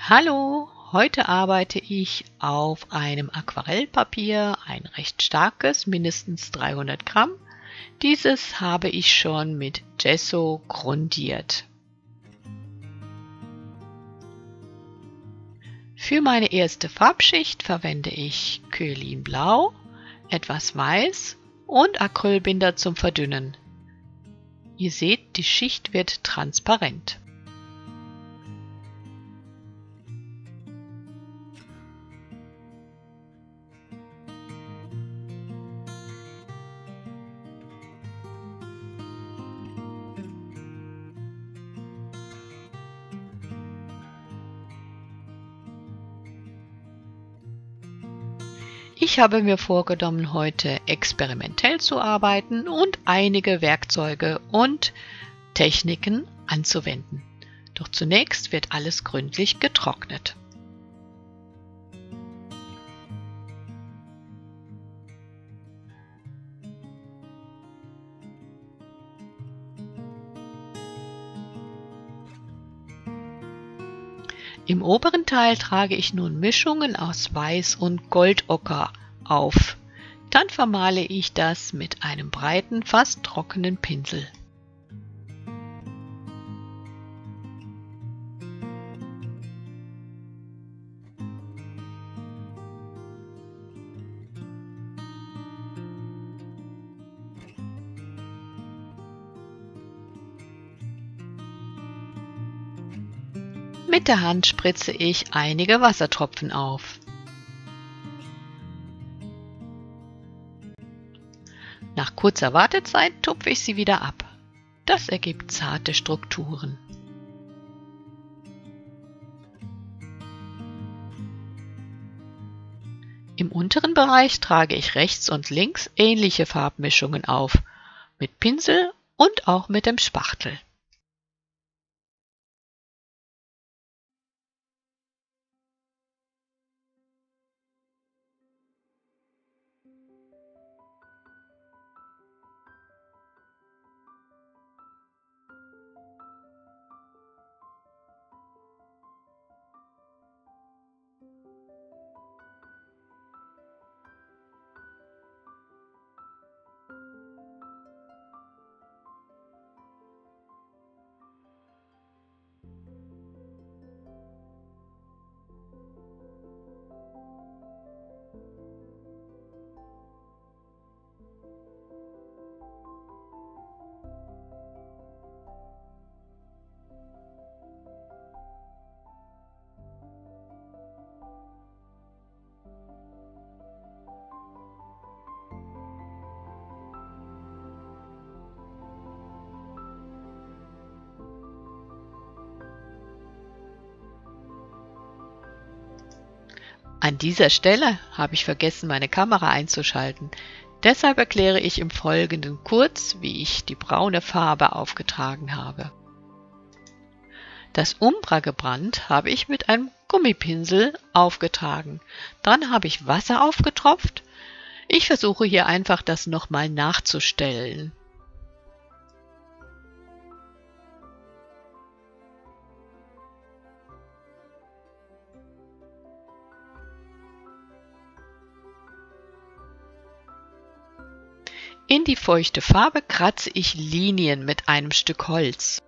Hallo, heute arbeite ich auf einem Aquarellpapier, ein recht starkes, mindestens 300 Gramm. Dieses habe ich schon mit Gesso grundiert. Für meine erste Farbschicht verwende ich Qylin Blau, etwas Weiß und Acrylbinder zum Verdünnen. Ihr seht, die Schicht wird transparent. Ich habe mir vorgenommen, heute experimentell zu arbeiten und einige Werkzeuge und Techniken anzuwenden. Doch zunächst wird alles gründlich getrocknet. Im oberen Teil trage ich nun Mischungen aus Weiß und Goldocker auf. Dann vermale ich das mit einem breiten, fast trockenen Pinsel. Mit der Hand spritze ich einige Wassertropfen auf. Nach kurzer Wartezeit tupfe ich sie wieder ab. Das ergibt zarte Strukturen. Im unteren Bereich trage ich rechts und links ähnliche Farbmischungen auf, mit Pinsel und auch mit dem Spachtel. An dieser Stelle habe ich vergessen, meine Kamera einzuschalten. Deshalb erkläre ich im Folgenden kurz, wie ich die braune Farbe aufgetragen habe. Das Umbra gebrannt habe ich mit einem Gummipinsel aufgetragen. Dann habe ich Wasser aufgetropft. Ich versuche hier einfach, das nochmal nachzustellen. In die feuchte Farbe kratze ich Linien mit einem Stück Holz.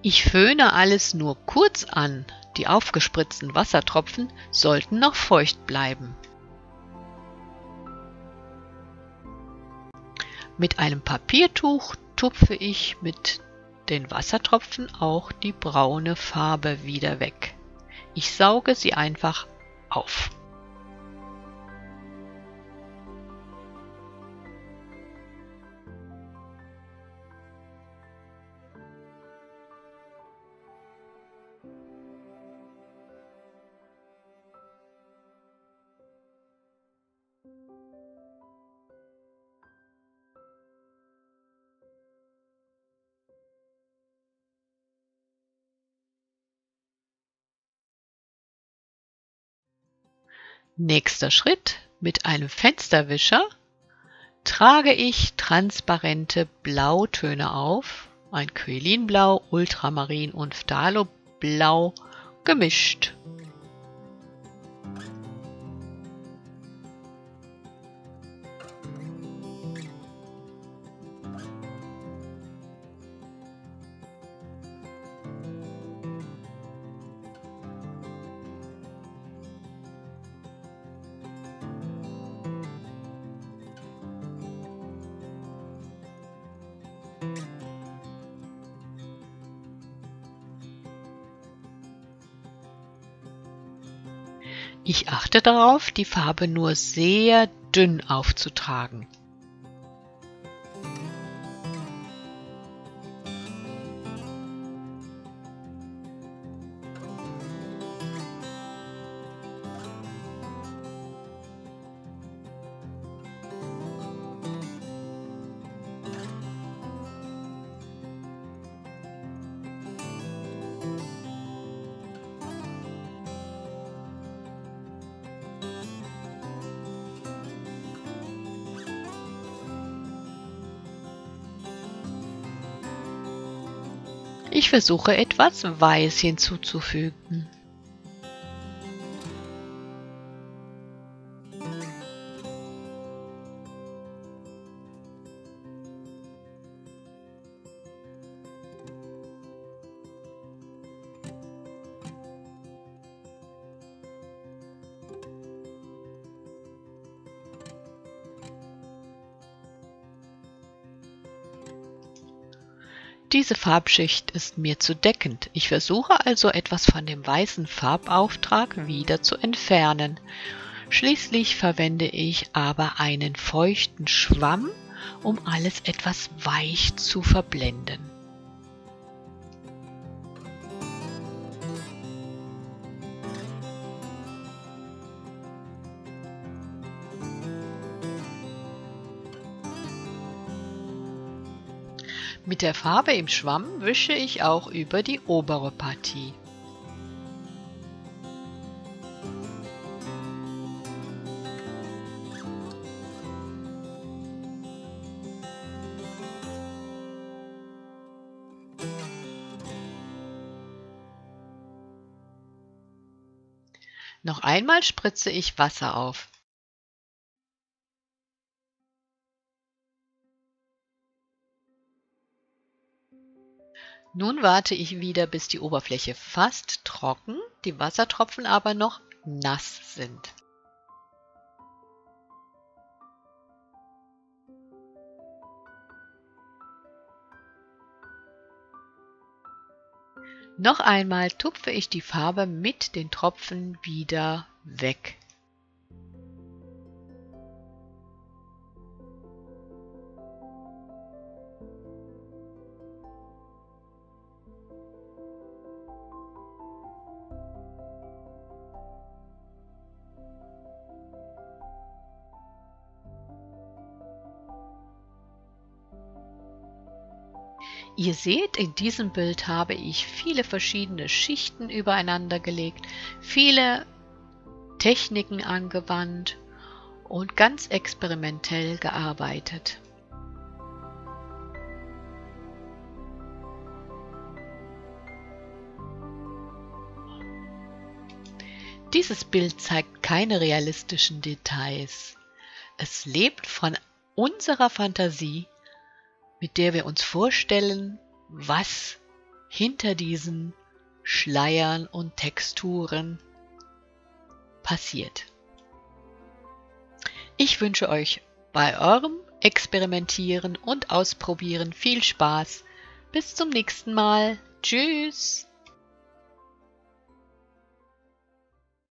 Ich föhne alles nur kurz an, die aufgespritzten Wassertropfen sollten noch feucht bleiben. Mit einem Papiertuch tupfe ich mit den Wassertropfen auch die braune Farbe wieder weg. Ich sauge sie einfach auf. Nächster Schritt: Mit einem Fensterwischer trage ich transparente Blautöne auf, ein Quelinblau, Ultramarin und Phthaloblau gemischt. Ich achte darauf, die Farbe nur sehr dünn aufzutragen. Ich versuche etwas Weiß hinzuzufügen. Diese Farbschicht ist mir zu deckend. Ich versuche also etwas von dem weißen Farbauftrag wieder zu entfernen. Schließlich verwende ich aber einen feuchten Schwamm, um alles etwas weich zu verblenden. Mit der Farbe im Schwamm wische ich auch über die obere Partie. Noch einmal spritze ich Wasser auf. Nun warte ich wieder, bis die Oberfläche fast trocken, die Wassertropfen aber noch nass sind. Noch einmal tupfe ich die Farbe mit den Tropfen wieder weg. Ihr seht, in diesem Bild habe ich viele verschiedene Schichten übereinander gelegt, viele Techniken angewandt und ganz experimentell gearbeitet. Dieses Bild zeigt keine realistischen Details. Es lebt von unserer Fantasie, mit der wir uns vorstellen, was hinter diesen Schleiern und Texturen passiert. Ich wünsche euch bei eurem Experimentieren und Ausprobieren viel Spaß. Bis zum nächsten Mal. Tschüss!